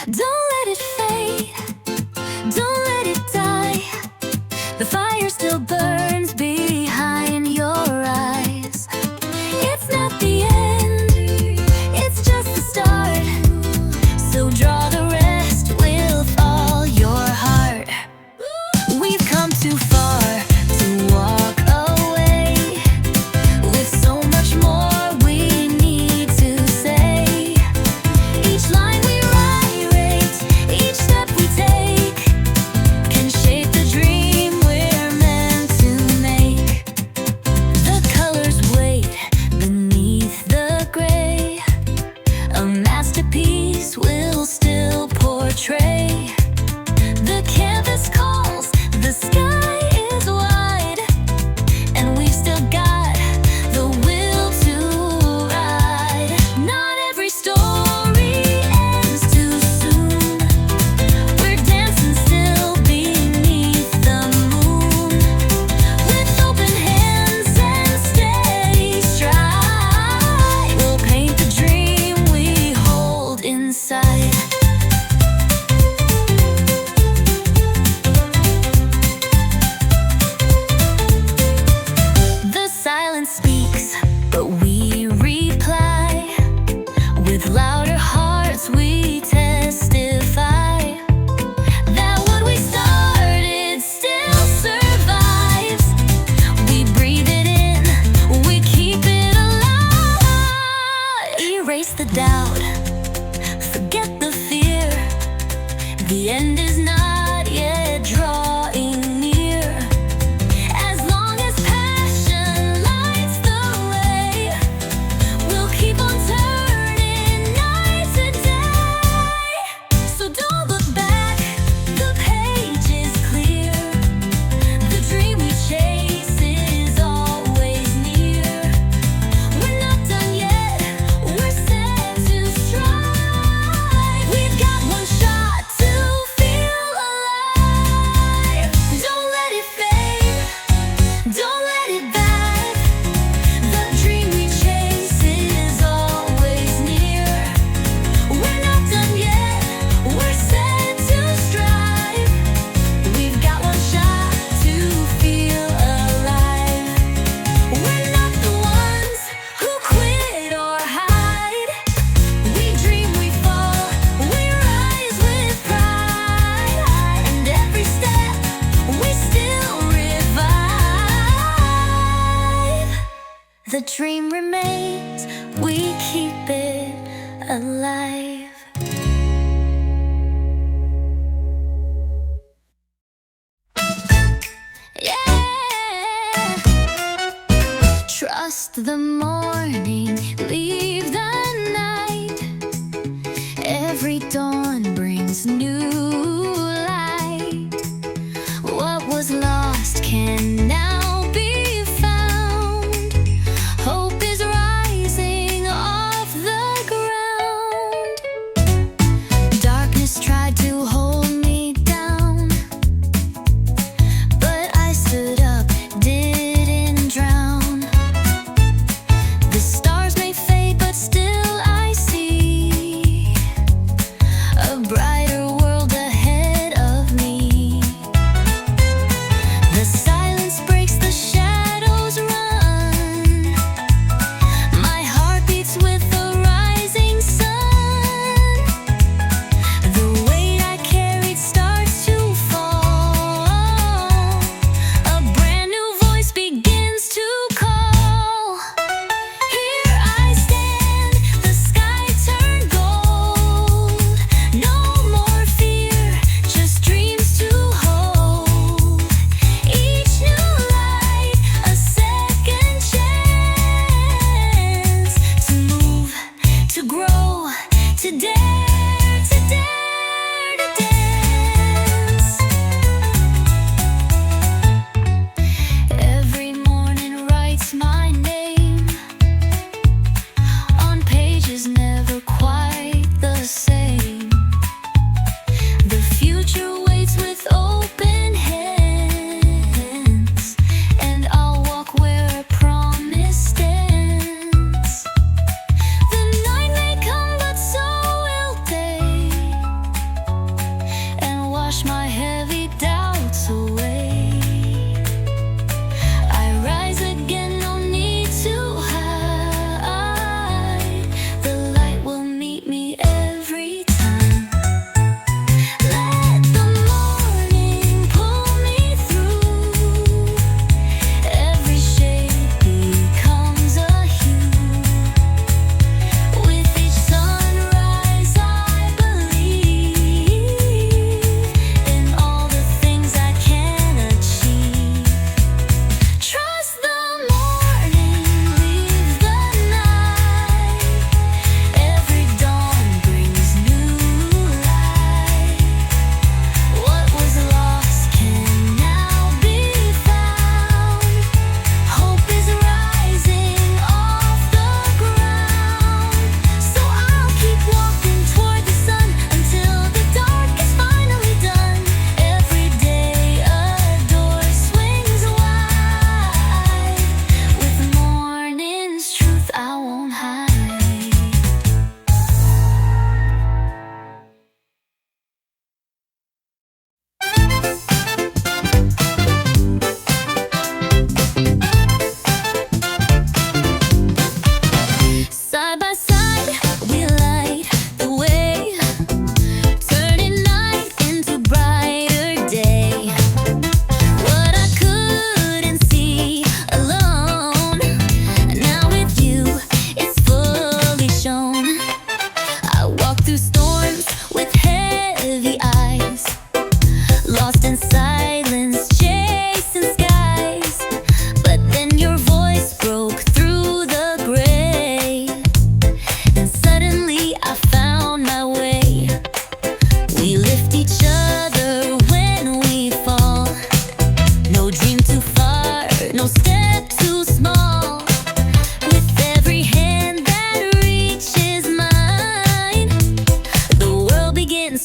Don't let it fade, don't let it die. The fire still burns behind your eyes. It's not the end, it's just the start. So draw the rest with all your heart. We've come too far to walk away, with so much more we need to say. Each line we write, each step we take, can shape the dream we're meant to make. The colors wait beneath the gray, a masterpiece will still portray. The canvas calls, the sky is wide, and we've still got the will to ride. Not every story ends too soon. We're dancing still beneath the moon, with open hands and steady stride. We'll paint the dream we hold inside. The silence speaks, but we reply. With louder hearts we testify that what we started still survives. We breathe it in, we keep it alive. Erase the doubt, forget the fear. The end is not yet drawing near. As long as passion lights the way, we'll keep on turning night to day. So don't look back, the page is clear. The dream we chase is always near. We're not done yet, we're set to strive. We've got one shot to feel alive. Don't let it fade, don't let it back. The dream we chase is always near. We're not done yet, we're set to strive. We've got one shot to feel alive. We're not the ones who quit or hide. We dream, we fall, we rise with pride. And every step we still revive. The dream remains, we keep it alive. Yeah. Trust the morning, leave the night. Every dawn brings new light. What was lost can now be found. Hope is rising off the ground. Darkness tried to hold me down, but I stood up, didn't drown. The stars may fade, but still I see a brighter world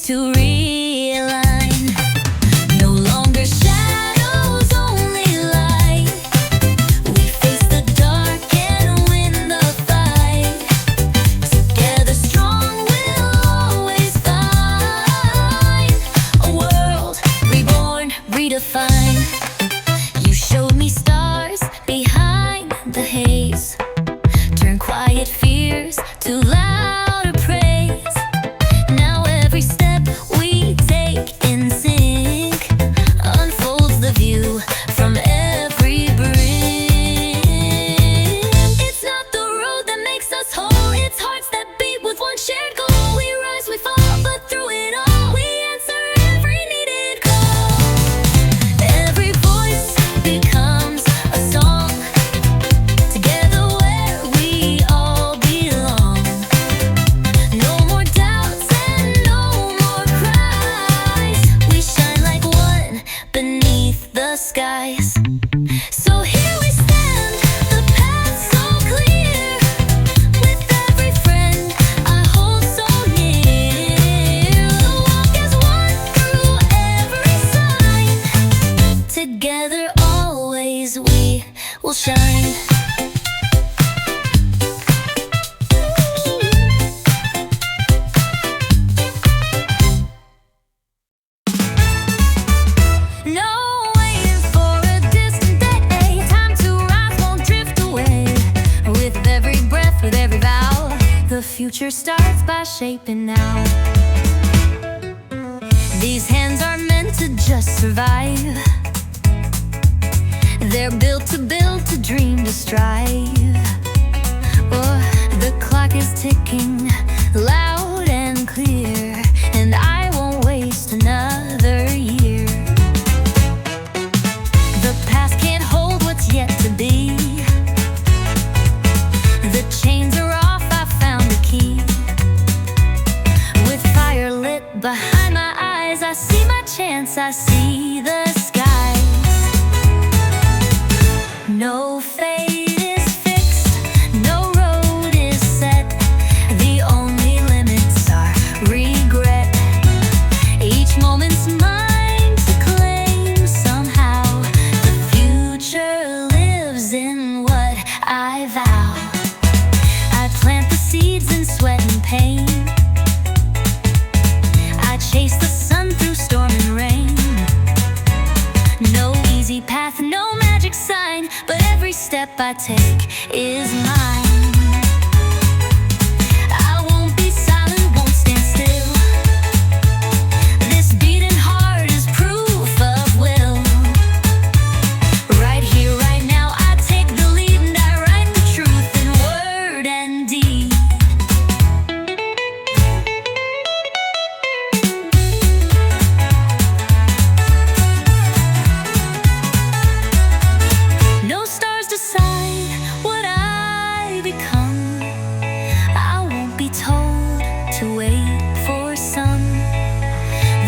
to realign. No longer shadows, only light. We face the dark and win the fight. Together strong, we'll always find a world reborn, redefined. You showed me stars behind the haze. Turn quiet fears to louder praise. Now every step we take in sync unfolds the view from every brink. It's not the road that makes us whole, it's hearts that beat with one shared goal. We rise, we fall, but through it all we answer every needed call. Every voice becomes a song, together where we all belong. No more doubts and no more cries. We shine like one beneath the skies. So here we stand, the path so clear. With every friend I hold so near, we'll walk as one through every sign. Together always we will shine. No waiting for a distant day. Time to rise, won't drift away. With every breath, with every vow, the future starts by shaping now. These hands are meant to just survive. They're built to build, to dream, to strive. Oh, the clock is ticking loud and clear, and I won't waste another year. The past can't hold what's yet to be. The chains are off, I found a key. With fire lit behind my eyes, I see my chance, I see the skies. No fate is fixed, no road is set. The only limits are regret. Each moment's mine to claim somehow. The future lives in what I vow. I plant the seeds in sweat and pain. I chase the sun through storm and rain. No easy path, no magic sign, but every step I take is mine. I won't be silent, won't stand still. This beating heart is proof of will. Right here, right now, I take the lead and I write the truth in word and deed. No stars decide what I become. I won't be told to wait for some.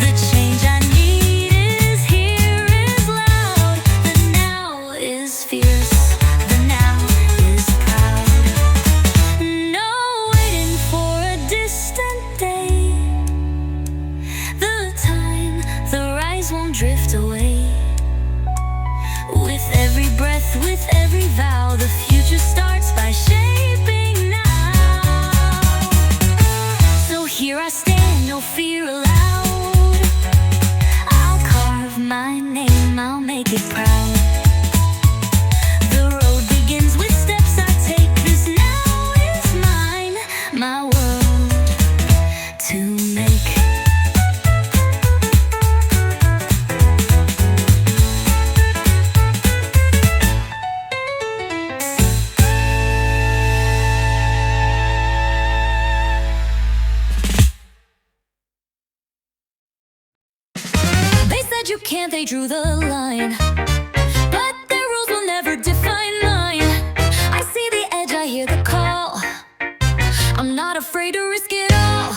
The change I need is here, is loud. The now is fierce, the now is proud. No waiting for a distant day. The time, the rise won't drift away. With every breath, with every vow, the future starts by shaping now. So here I stand, no fear allowed. I'll carve my name, I'll make it proud. The road begins with steps I take. This now is mine, my world to make. They said you can't, they drew the line, but their rules will never define mine. I see the edge, I hear the call. I'm not afraid to risk it all.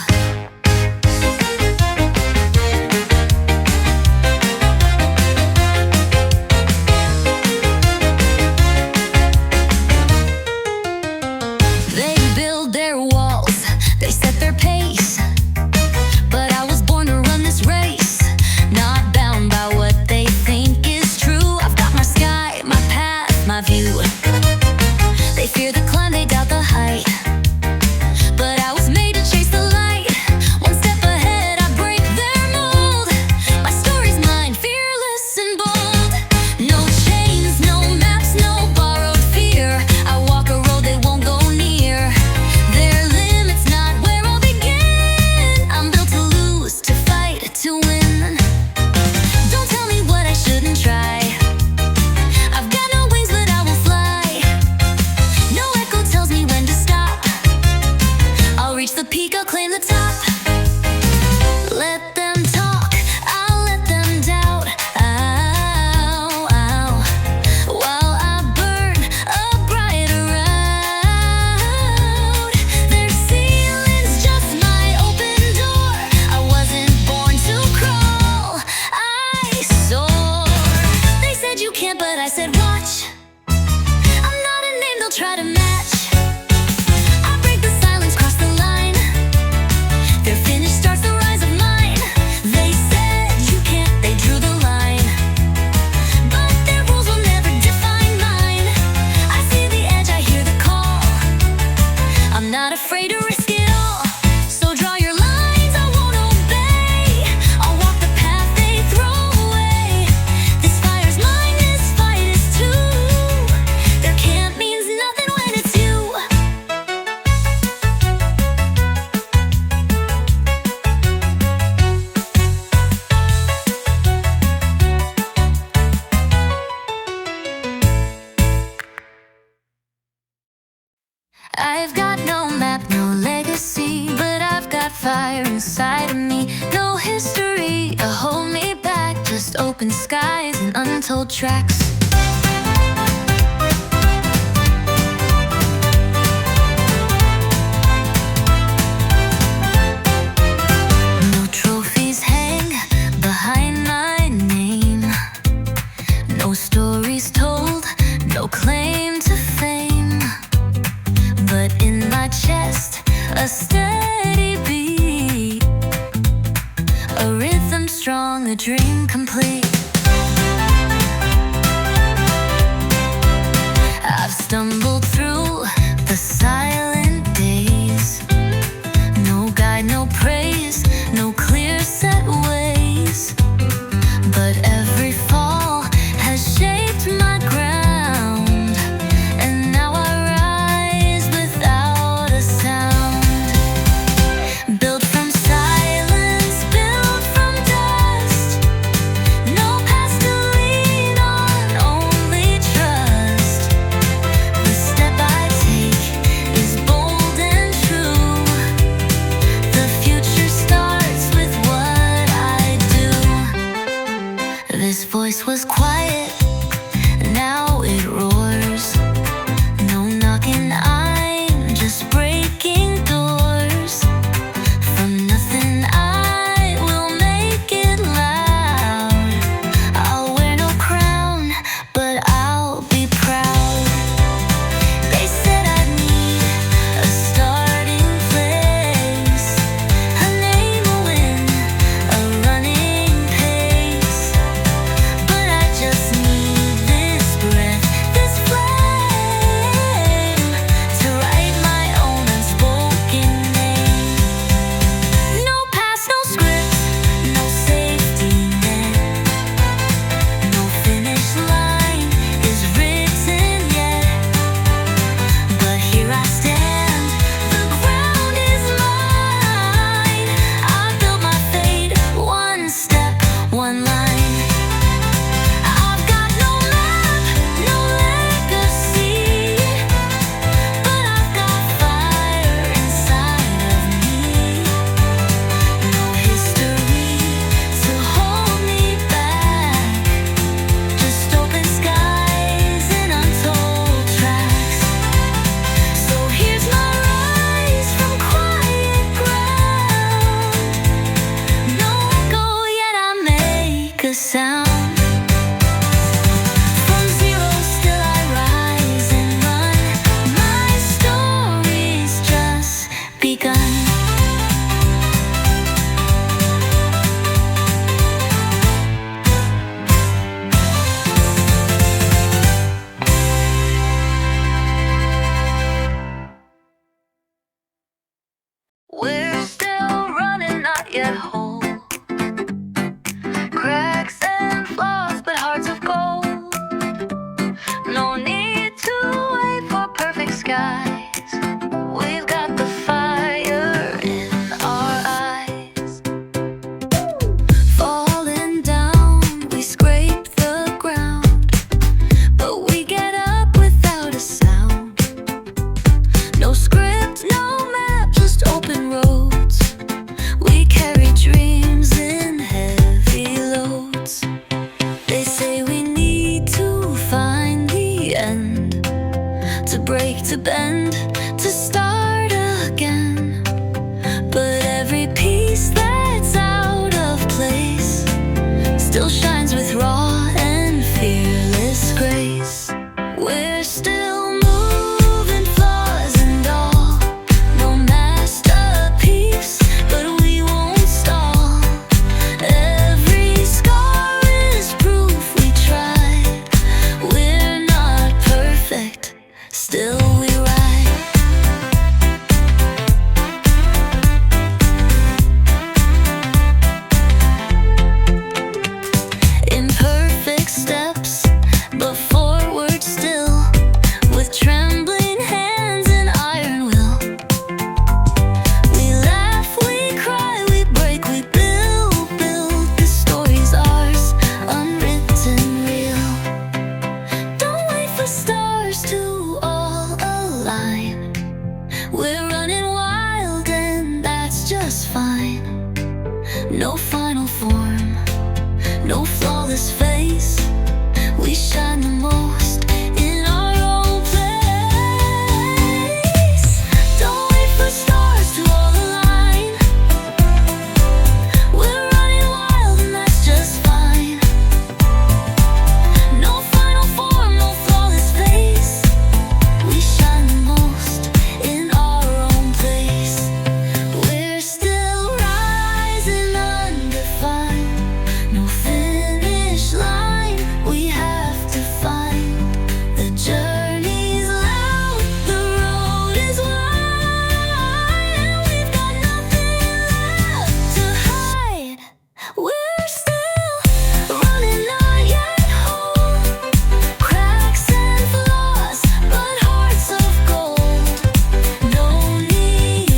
They build their walls, they set their pace, but I was born to fire inside of me. No history to hold me back, just open skies and untold tracks. No trophies hang behind my name, no stories told, no claim to fame. But in my chest, a steady beat, a rhythm strong, a dream complete. I've stumbled through the silent days, no guide, no praise, no clear set ways. But every fall has shaped my ground, and now I rise without a sound. Built from silence, built from dust, no past to lean on, only trust. The step I take is bold and true. The future starts with what I do. This voice was quiet, now it roars. No knocking, I'm just breaking doors. From nothing I will make it loud. I'll wear no crown, but I'll be proud. They said I'd need a starting place, a name, a win, a running pace. But I just need this breath, this flame, to write my own unspoken name. No past, no script, no safety net, no finish line is written yet. But here I stand, the ground is mine. I built my fate, one step, one line. I've got no map, no legacy, but I've got fire inside of me. No history to hold me back, just open skies and untold tracks. So here's my rise from quiet ground. No echo, yet I make a sound. From zero, still I rise and run. My story's just begun. We're still running, not yet whole. Cracks and No final form, no flawless face. We shine the most in our own place. Don't wait for stars to all align. We're running wild and that's just fine. No final form, no flawless face. We shine the most in our own place. We're still rising undefined. No finish line we have to find. The journey's loud, the road is wide, and we've got nothing left to hide. We're still running, not yet whole. Cracks and flaws, but hearts of gold. No need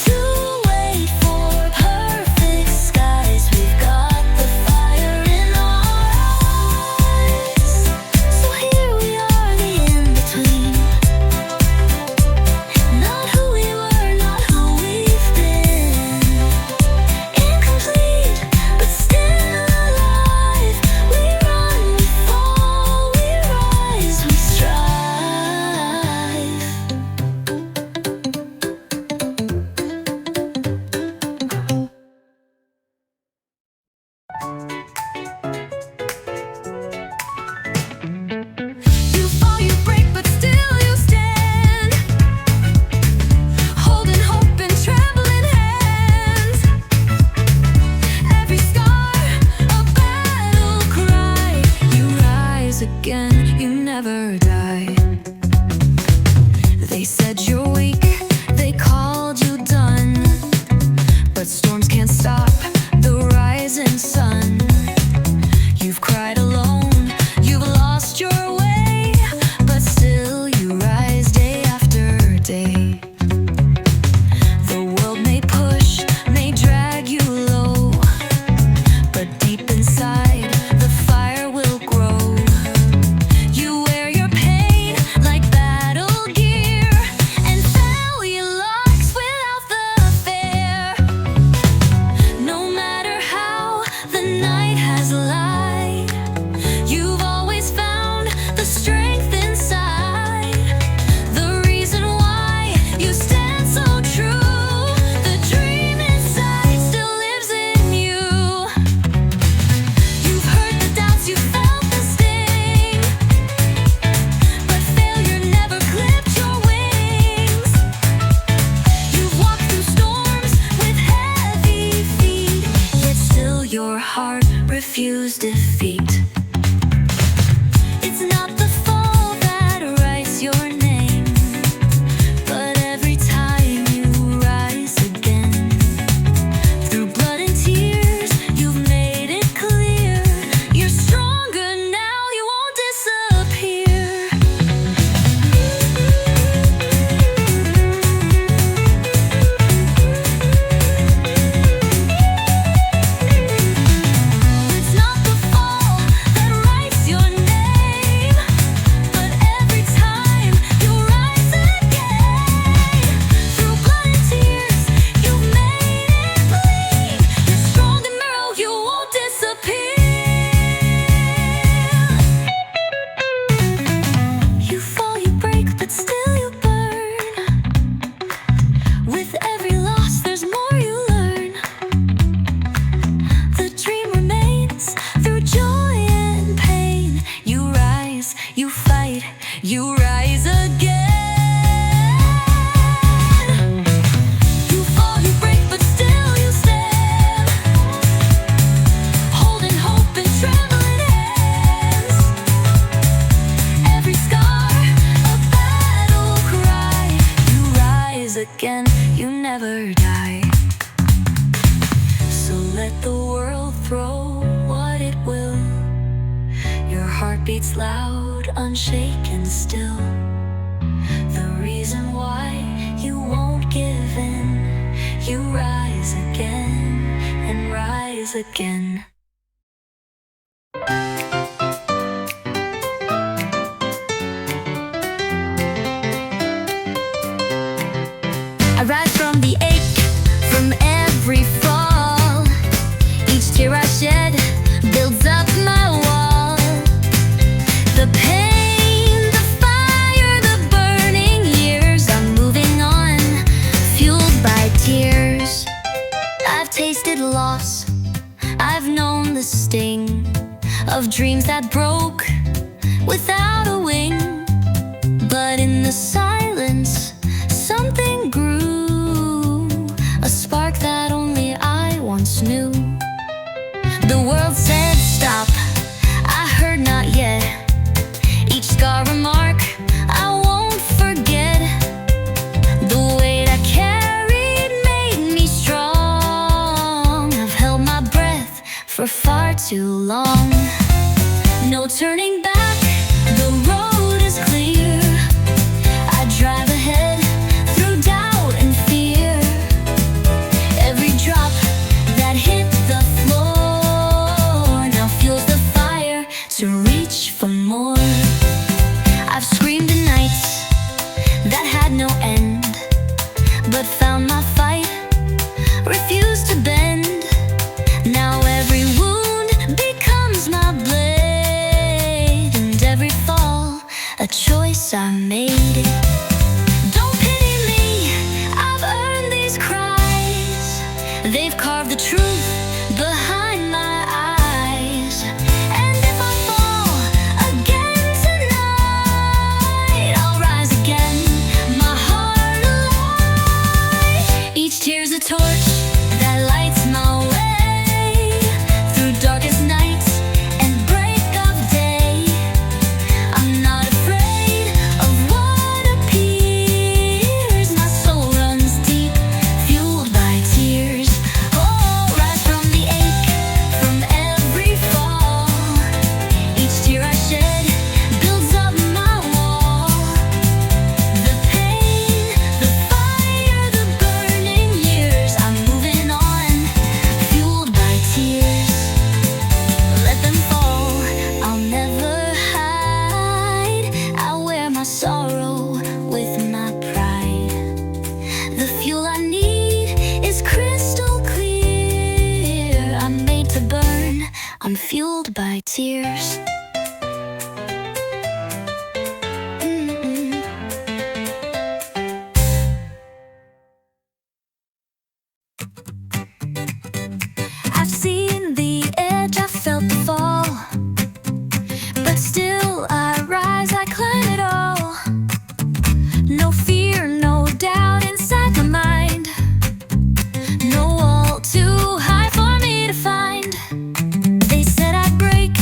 to wait for perfect skies. We've got the fire in our eyes. So here we are, the in-between. Not who we were, not who we've been. Incomplete, but still alive. We run, we fall, we rise, we strive. You fall, you break, but still you stand. Holding hope in trembling hands. Every scar, a battle cry. You rise again, you never die. They said you're weak, they called you done. But storms can't stop the rising sun. You've cried alone, you've lost your way, but still you rise day after day. The world may push, may drag you low, but deep inside the fire will grow. You wear your pain like battle gear, and failure locks without the fear. No matter how the night has lied, you've always found the strength inside. The reason why you stand so true, the dream inside still lives in you. You've heard the doubts, you felt the sting, but failure never clipped your wings. You've walked through storms with heavy feet, yet still your heart refused defeat. It's not the fall that writes your name, but every time you rise again. Through blood and tears, you've made it clear. You're stronger now, you won't disappear. It's not the fall that writes your name, but every time you rise again. Through blood and tears, you've made it bleed. You're strong and narrow, you won't disappear. You fall, you break, but still you burn. With every loss, there's more you learn. The dream remains through joy and pain. You rise, you fight, you rise again. You fall, you break, but still you stand. Holding hope in trembling hands. Every scar, a battle cry. You rise again, you never die. So let the world throw what it will. Your heart beats loud, unshaken still. The reason why you won't give in. You rise again and rise again. I rise from the ache, from every fall. I've known the sting of dreams that broke without a wing. But in the silence, something grew, a spark that only I once knew. The world said stop, I heard not yet. Each scar remark I won't forget. The weight I carried made me strong. I've held my breath for far too long. No turning back, the road is clear. I drive ahead through doubt and fear. Every drop that hit the floor now fuels the fire to reach for more. I've screamed in nights that had no end, but found my fight, refused to bend. Now every wound becomes my blade, and every fall a choice I made. Don't pity me, I've earned these cries. They've carved the truth behind my eyes. And if I fall again tonight, I'll rise again, my heart alight. Each tear's a torch that lights my way through darkest nights and break of day. I'm not afraid of what appears. My soul runs deep, fueled by tears. Oh, rise from the ache, from every fall. Each tear I shed builds up my wall. The pain, the fire, the burning years. I'm moving on, fueled by tears. Let them fall, I'll never hide. I wear my sorrow with my pride. The fuel I need is crystal clear. I'm made to burn, I'm fueled by tears. Mm-mm. I've seen the edge, I felt the fall, but still I rise, I climb it all. No fear, no doubt inside my mind. No wall too high for me to find. They said I'd break,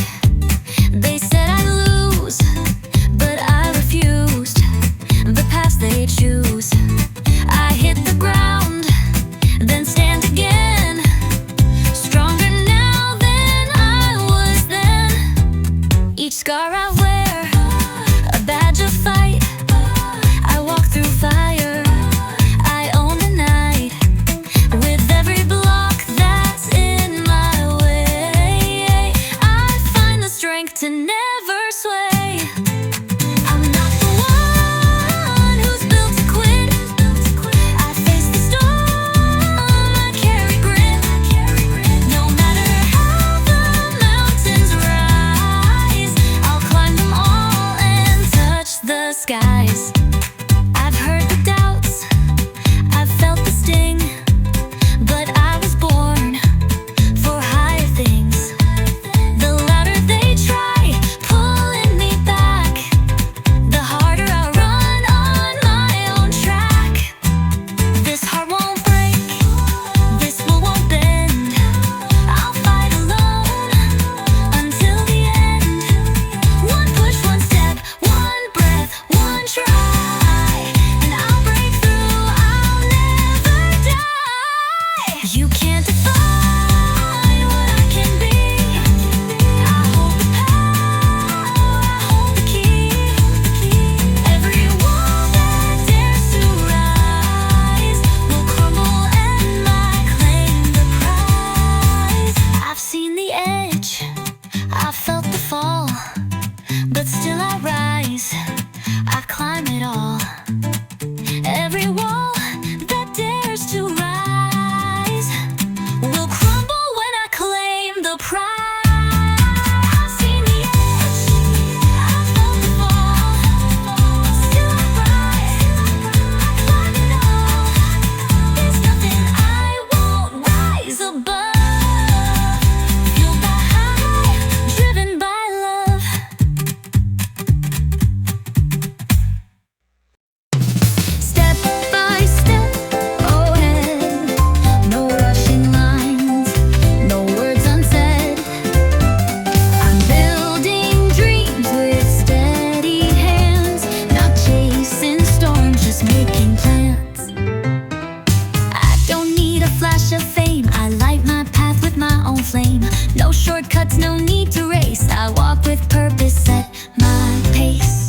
No shortcuts, no need to race. I walk with purpose at my pace.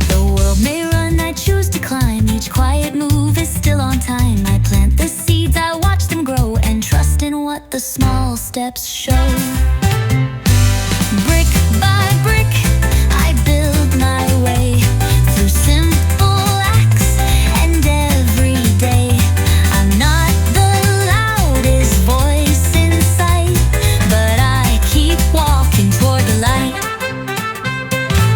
The world may run, I choose to climb. Each quiet move is still on time. I plant the seeds, I watch them grow, and trust in what the small steps show. Brick by brick, I build my way through simple acts and every day. I'm not the loudest voice in sight, but I keep walking toward the light.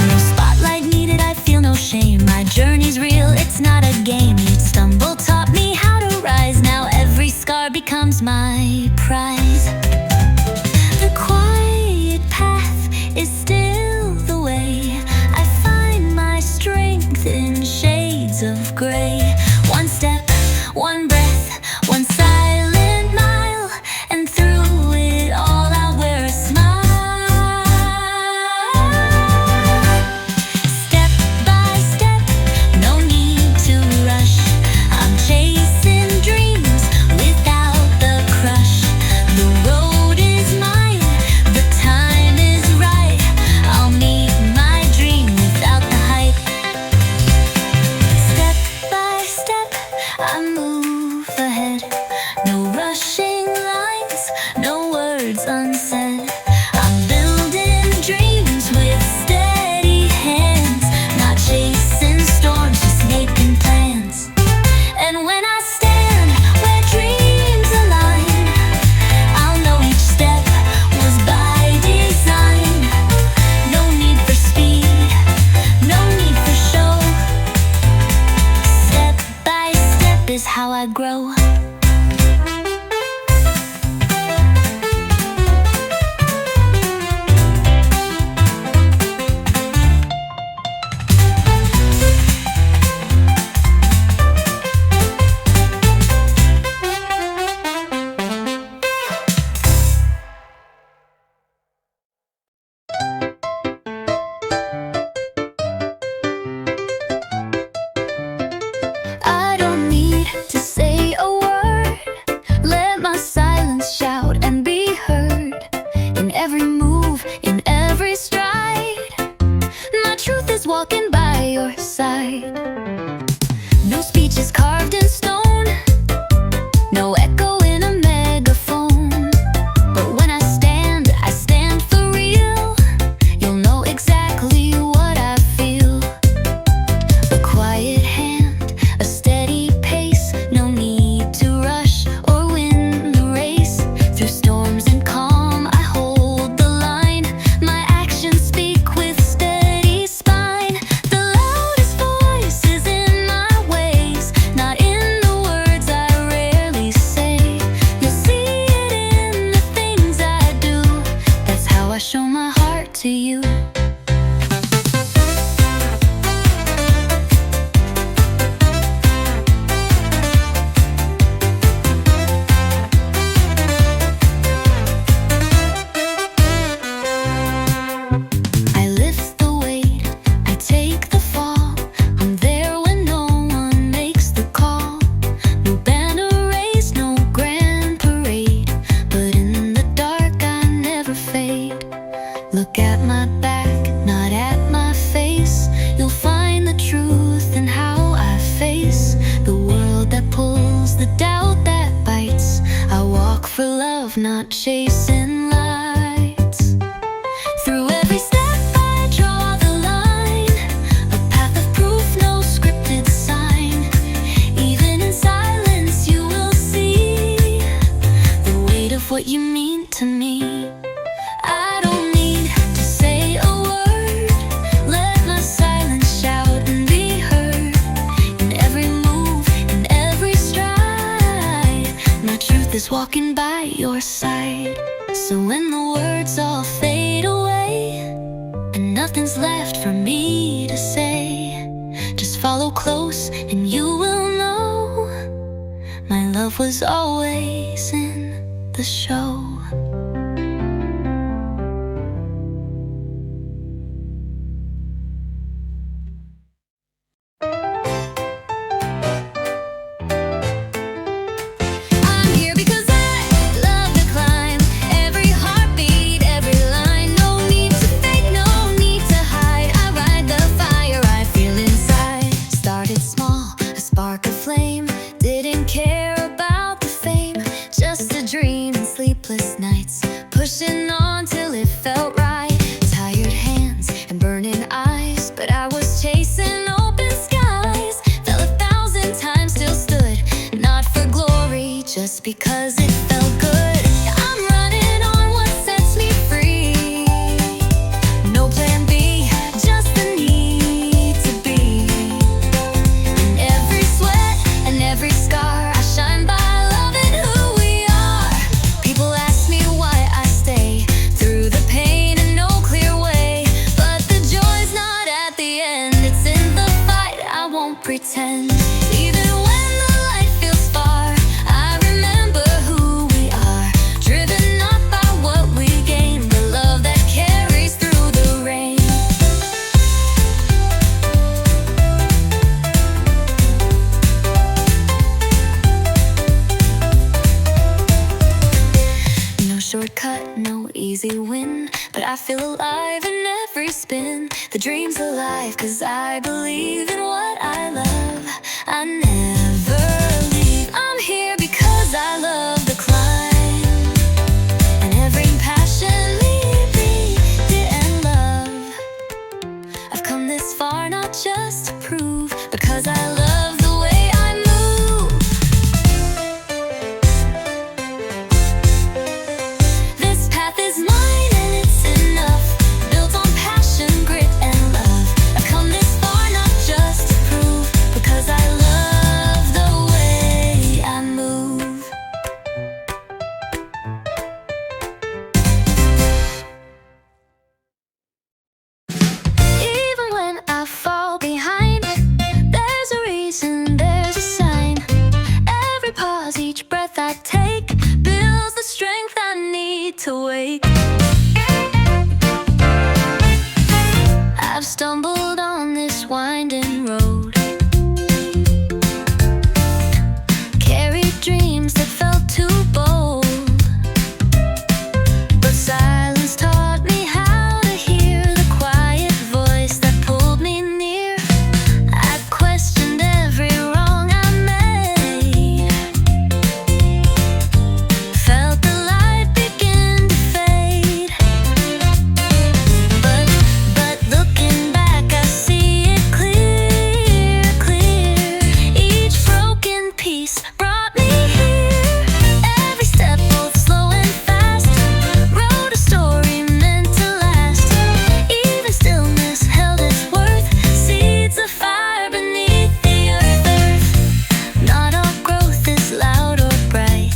No spotlight needed, I feel no shame. My journey's real, it's not a game. Each stumble taught me how to rise. Now every scar becomes my prize. The quiet path is still the way. I find my strength in shades of gray. One step, one breath, one silent mile, and through it all I'll wear a smile. Step by step, no need to rush. I'm chasing dreams without the crush. The road is mine, the time is right. I'll meet my dream without the hype. Step by step, I move ahead. No rushing lines, no words unsaid. I'm building dreams with steady hands, not chasing storms, just making plans. And when I stand where dreams align, I'll know each step was by design. No need for speed, no need for show. Step by step is how I grow. I don't need to say a word. Let my silence shout and be heard. In every move, in every stride, my truth is walking by your side. No speech is carved in stone, no echo in a megaphone. But when I stand for real. You'll know exactly what I feel. A quiet hand, a steady pace. No need to rush or win the race. Through storms and calm, I hold the line. My actions speak with steady spine. The loudest voice is in my ways, not in the words I rarely say. You'll see it in the things I do. That's how I show my heart to you. I lift the weight, I take the fall. I'm there when no one makes the call. No banner raised, no grand parade, but in the dark I never fade. Look at my back, not at my face. You'll find the truth in how I face the world that pulls, the doubt that bites. I walk for love, not chasing lights. Through every step I draw the line, a path of proof, no scripted sign. Even in silence you will see the weight of what you mean to me. I don't need to say a word. Let my silence shout and be heard. In every move, in every stride, my truth is walking by your side. So when the words all fade away and nothing's left for me to say, just follow close and you will know my love was always in the show. I'm here because I love the climb. shortcut, no easy win, but I feel alive in every spin. The dream's alive, 'cause I believe in what I love. I never leave. I'm here because I love the climb, and every passion lead me and love. I've come this far not just to prove, because I love the way I move. This path is mine and it's enough, built on passion, grit and love. I've come this far not just to prove, because I love the way I move. Even when I fall behind, there's a reason, there's a sign. Every pause, each breath I take builds the strength I need to wake. I've stumbled on this winding road, carried dreams that felt too bold, but silence taught me how to hear the quiet voice that pulled me near. I questioned every wrong I made, felt the light begin to fade. But looking back, I see it clear, clear. Each broken piece brought me here. Every step, both slow and fast, wrote a story meant to last. Even stillness held its worth, seeds of fire beneath the earth. Not all growth is loud or bright.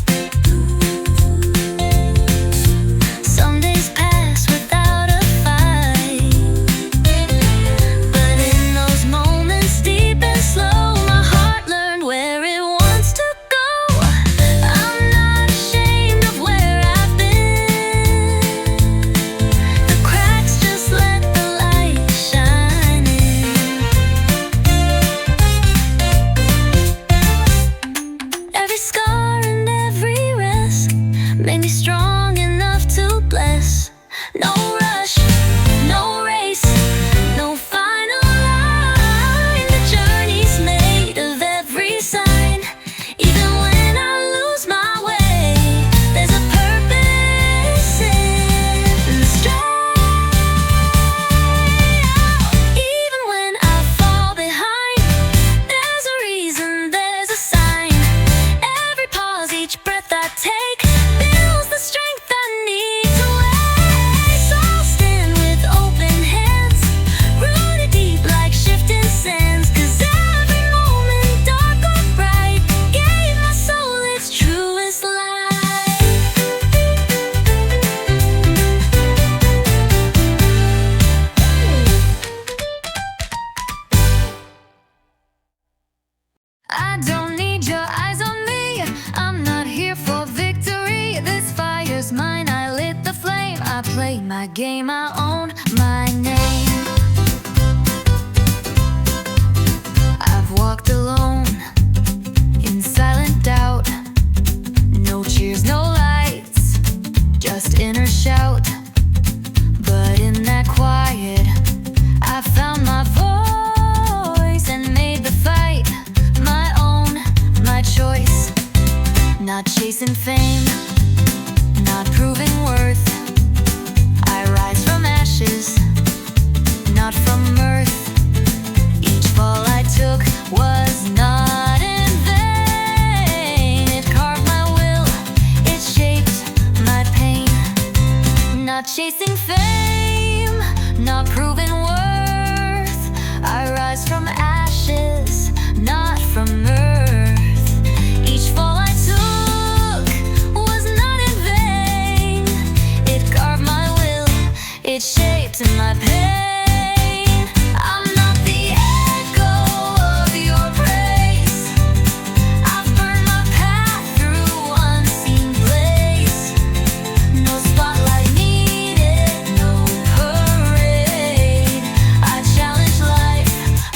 Some days pass without a fight, but in those moments deep and slow, my heart learned where it wants to go. I'm not ashamed of where I've been. The cracks just let the light shine in. Every scar and every rest made me strong enough to bless. No rush, no race, no final line. The journey's made of every sign. Even when I lose my way, there's a purpose in the stride. Even when I fall behind, there's a reason, there's a sign. Every pause, each breath I take builds the strength I need to wake. So I'll stand with open hands, rooted deep like shifting sands. 'Cause every moment, dark or bright, gave my soul its truest light. I don't need your eyes on me, I'm not here for victory. This fire's mine, I lit the flame. I play my game, I own my name. I've walked alone in silent doubt. No cheers, no lights, just inner shout. But in that quiet, I found my voice and made the fight my own, my choice. Not chasing fame, not proving worth. I rise from ashes, not from mirth. Each fall I took was not in vain. It carved my will, it shaped my pain. Not chasing fame, not proving worth. I rise from ashes, not from earth. Each fall I took was not in vain. It carved my will, it shaped my pain. I'm not the echo of your praise. I've burned my path through unseen place. No spotlight needed, no parade. I challenge life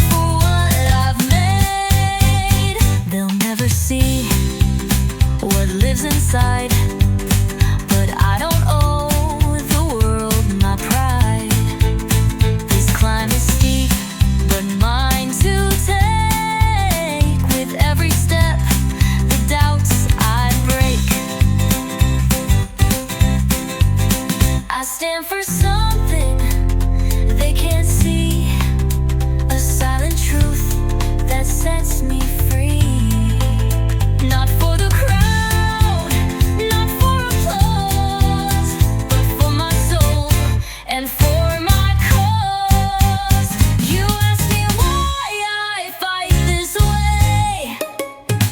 for what I've made. They'll never see what lives inside, but I don't stand for something they can't see, a silent truth that sets me free. Not for the crowd, not for applause, but for my soul and for my cause. You ask me why I fight this way.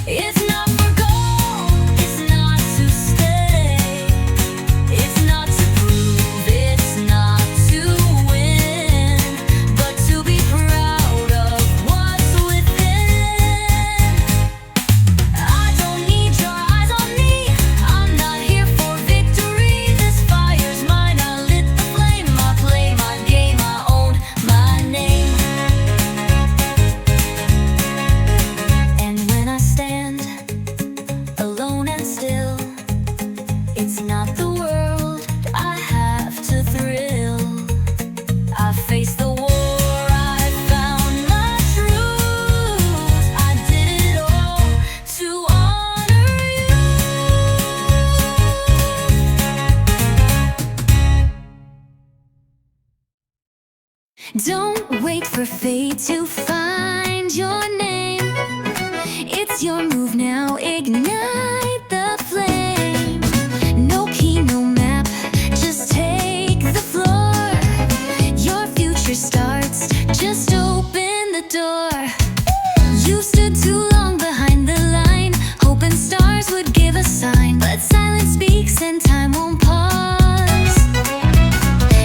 It's not for gold, it's not to stay, it's not to prove, it's not to win, but to be proud of what's within. I don't need your eyes on me, I'm not here for victory. This fire's mine, I lit the flame, I play my game, I own my name. And when I stand alone and still, it's not the world I have to thrill. I faced the war, I found my truth, I did it all to honor you. Don't wait for fate to find your name. It's your move now, ignite the flame. No key, no map, just take the floor. Your future starts, just open the door. You stood too long behind the line, hoping stars would give a sign, but silence speaks and time won't pause.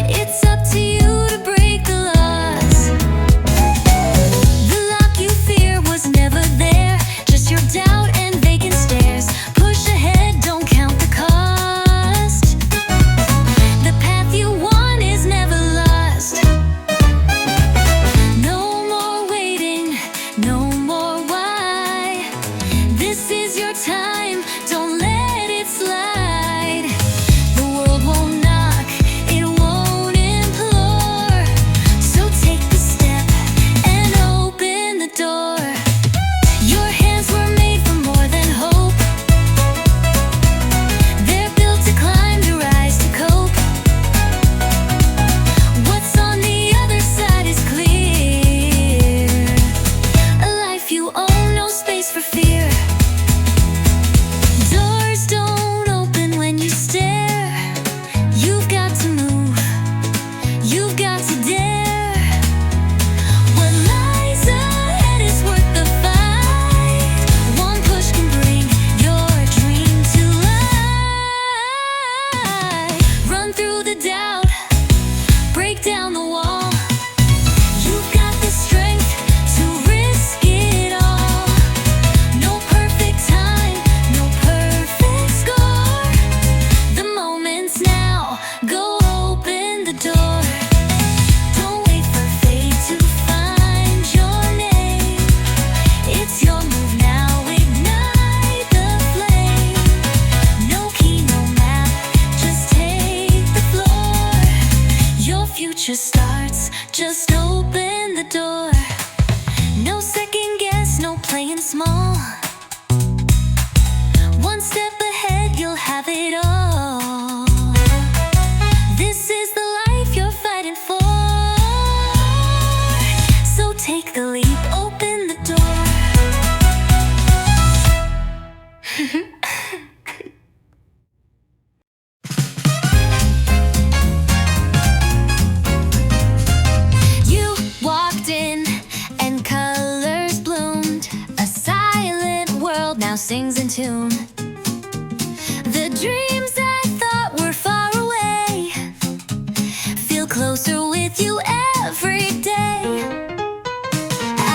It's up to you to break the laws. The lock you fear was never there, just your doubt and vacant stares. Push ahead, don't count the cost. The path you want is never lost. No more waiting, no more why. This is your time, don't let it slide. The world won't knock, it won't implore. So take the step and open the door. Your hands were made for more than hope. They're built to climb, to rise, to cope. What's on the other side is clear. A life you own, no space for fear. Doors don't open when you stare. You've got to move, you've got to dare. What lies ahead is worth the fight. One push can bring your dream to life. Run through the doubt, break down the wall. You've got the strength to risk it all. No perfect time, no perfect score. The moment's now, go open the door. Don't wait for fate to find your name. It's your move now, ignite the flame. No key, no map, just take the floor. Your future starts, just open the door. No second guess, no playing small. One step ahead, you'll have it all. This is the life you're fighting for. So take the leap, open the door. You walked in and colors bloomed. A silent world now sings in tune. The dreams I thought were far away feel closer with you every day.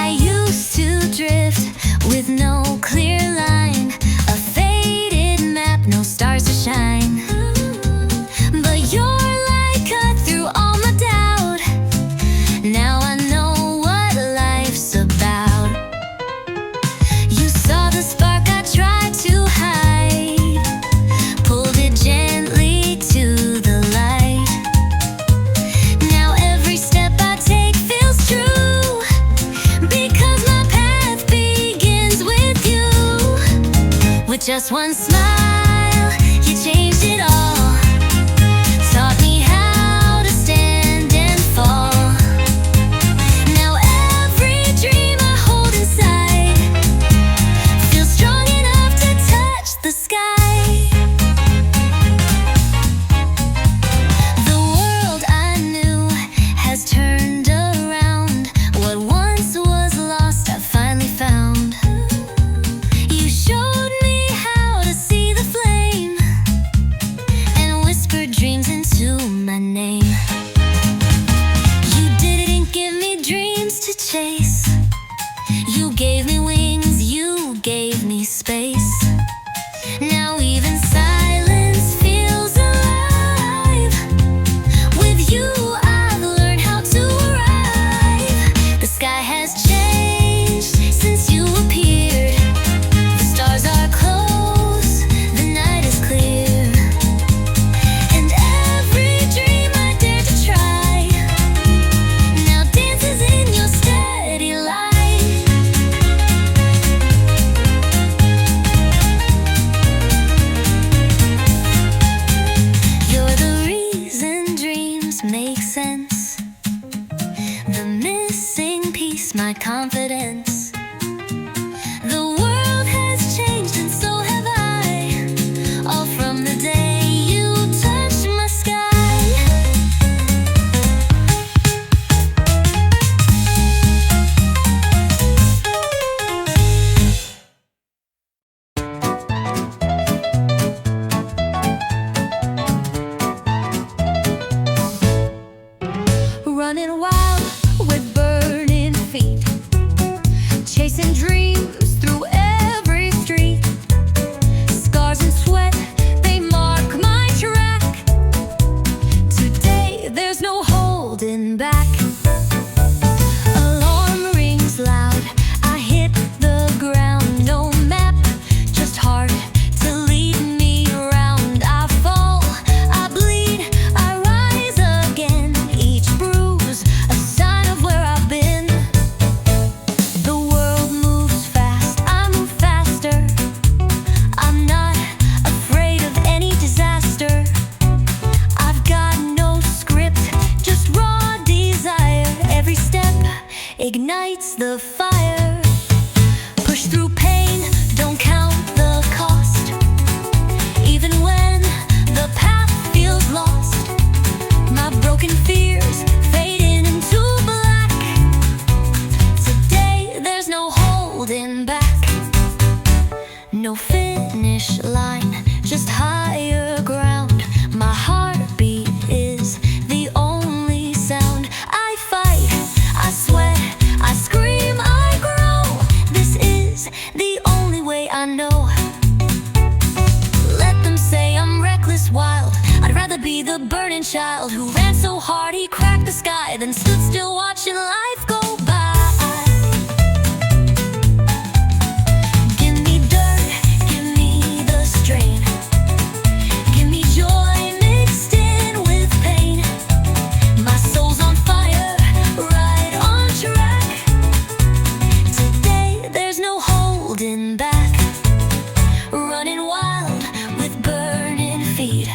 I used to drift with no clear line, a faded map, no stars to shine. But your light cut through all my doubt. Now I know what life's about. You saw the spark I tried to hide, pulled it gently to the light. Now every step I take feels true, because my path begins with you. With just one smile, you changed it all. Taught me how to my name. You didn't give me dreams to chase. You gave me wings, you gave me space. Now even silence feels alive. With you I've learned how to arrive. The sky has changed since you appeared. The stars are close, the night is clear. And every dream I dared to try now dances in your steady light. You're the reason dreams make sense, the missing piece, my confidence. The world has changed and so have I, all from the day you touched my sky. Running wild with burning feet, chasing dreams through every street. Scars and sweat, they mark my track. Today there's no holding back. Alarm rings loud, I hit the ground. No map, just heart to lead me around. I fall, I bleed, I rise again. Each bruise, a sign of where I've been. The world moves fast, I move faster. I'm not afraid of any disaster. I've got no script, just raw desire. Every step ignites the fire. Push through pain, don't count the cost. Even when the path feels lost, my broken fears fading into black. Today there's no holding back. No finish line, just higher ground. My heartbeat is the only sound. I fight, I sweat, I scream, I grow. This is the only way I know. Let them say I'm reckless, wild. I'd rather be the burning child who ran so hard he cracked the sky than stood still watching life go by. Give me dirt, give me the strain. Give me joy mixed in with pain. My soul's on fire, right on track. Today there's no holding back. Running wild with burning feet,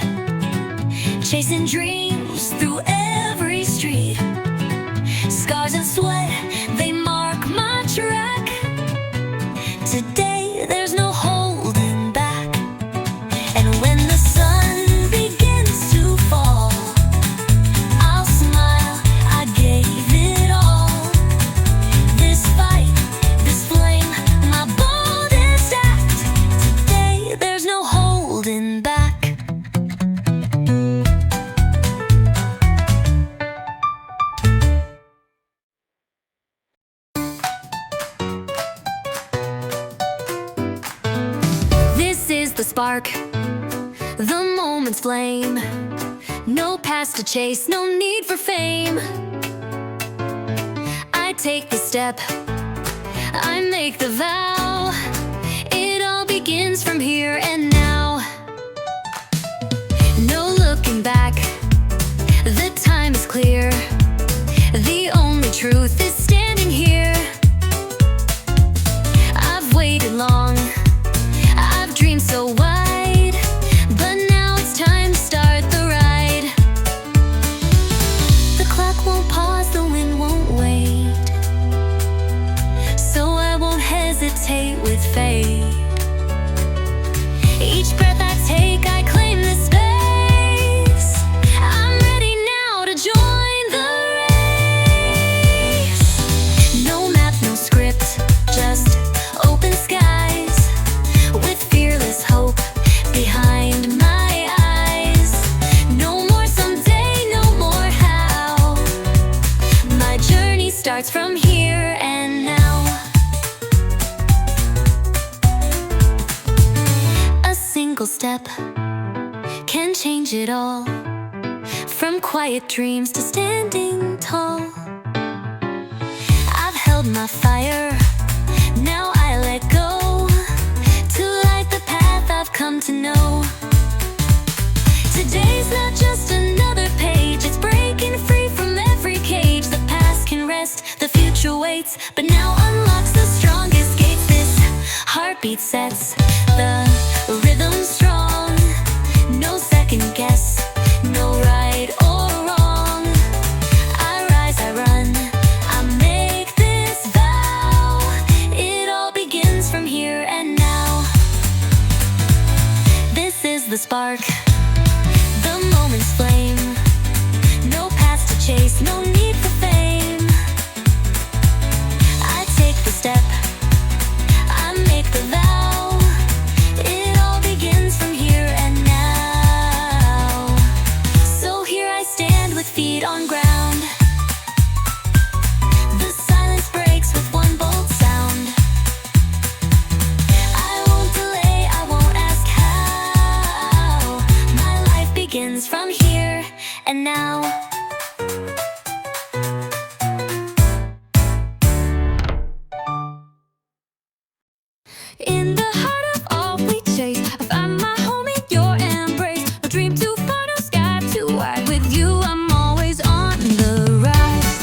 chasing dreams through every street. Scars and sweat, they mark my track. Today there's no holding back. And when the sun begins to fall, I'll smile, I gave it all. This fight, this flame, my boldest act. Today there's no holding back. This is the spark, the moment's flame. No past to chase, no need for fame. I take the step, I make the vow. It all begins from here and now. No looking back, the time is clear. The only truth is standing here. I've waited long, I've dreamed so wide, but now it's time to start the ride. The clock won't pause, the wind won't wait, so I won't hesitate with fate. starts from here and now. A single step can change it all, from quiet dreams to standing tall. I've held my fire, now I let go, to light the path I've come to know. Today's not just another page, it's breaking free from every cage. The past can rest, the future waits, but now unlocks the strongest gates. This heartbeat sets the rhythm strong. No second guess, no right or wrong. I rise, I run, I make this vow. It all begins from here and now. This is the spark, the moment's flame. No past to chase, no need for fame. I take the step, I make the vow. It all begins from here and now. So here I stand with feet on ground. The silence breaks with one bold sound. I won't delay, I won't ask how. My life begins from here and now. In the heart of all we chase, I find my home in your embrace. No dream too far, no sky too wide. With you, I'm always on the rise.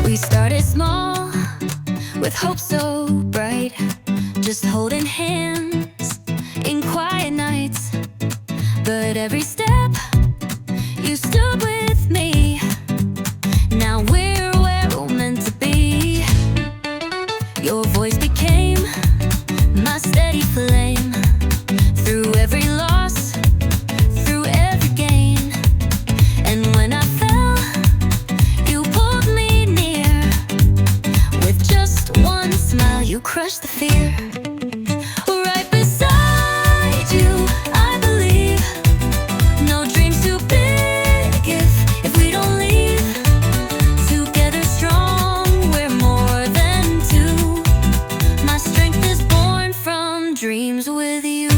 We started small, with hope so bright, just holding hands in quiet nights. But every step, you stood with me. Now we're where we're meant to be. Your voice became my steady flame. Through every loss, through every gain. And when I fell, you pulled me near. With just one smile, you crushed the fear. Right beside you, I believe. No dreams too big if we don't leave. Together strong, we're more than two. My strength is born from dreams with you.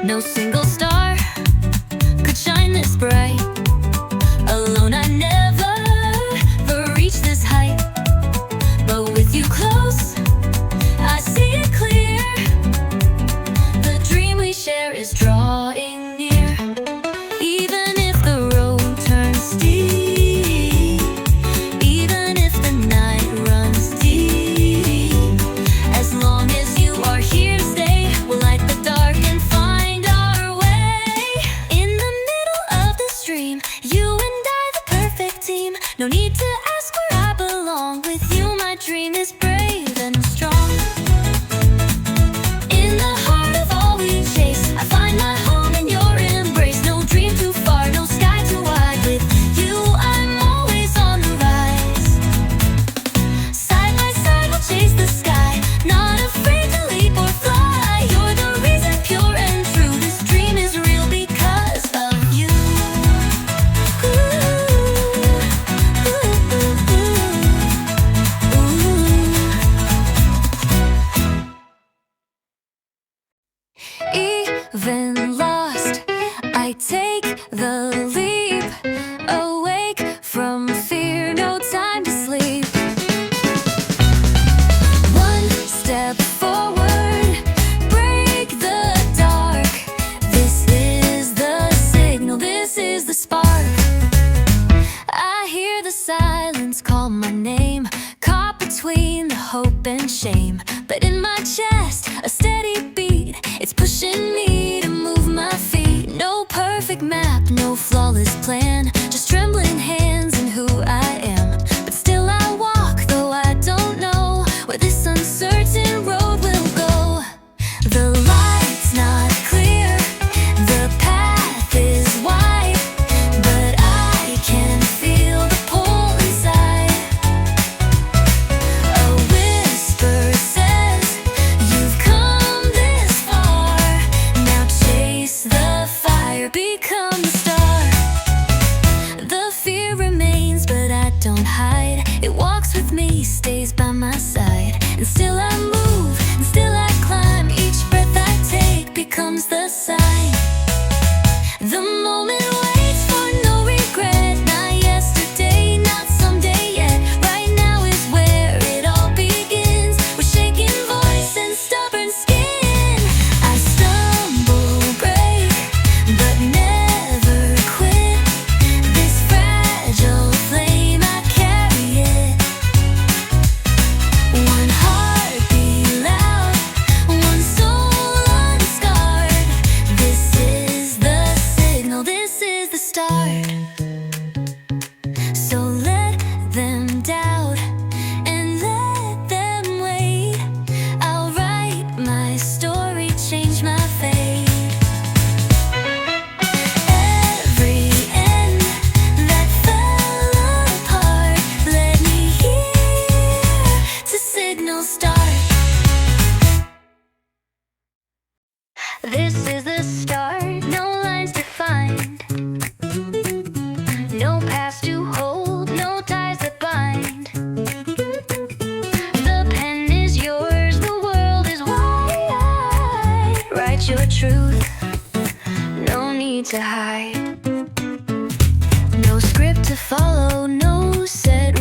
No single star could shine this bright. Alone I never reach this height. But with you close, I see it clear. The dream we share is drawing near. Even if the road turns steep, even if the night runs deep, as long as you are here to stay, we'll light the dark and find our way. In the middle of the stream, you and I, the perfect team. No need to ask where I belong. With you, my dream is brave and strong. In the heart of all we chase, I find my home in your embrace. No dream too far, no sky too wide. With you, I'm always on the rise. Side by side, we'll chase the sky, not afraid to leap or fly. You're the reason, pure and true. This dream is real because of you. Even lost, I take the leap. Awake from fear, no time to sleep. One step forward, break the dark. This is the signal, this is the spark. I hear the silence call my name, caught between the hope and shame. But in my chest, a steady beat, it's pushing me to move my feet. No perfect map, no flawless plan, just trembling hands and who I am. But still I walk, though I don't know where this uncertain road will go. The light's not clear, the path is wide, but I can feel the pull inside. A whisper says, you've come this far, now chase the fire. This is the start, no lines defined, no past to hold, no ties that bind. The pen is yours, the world is wide. Write your truth, no need to hide. No script to follow, no set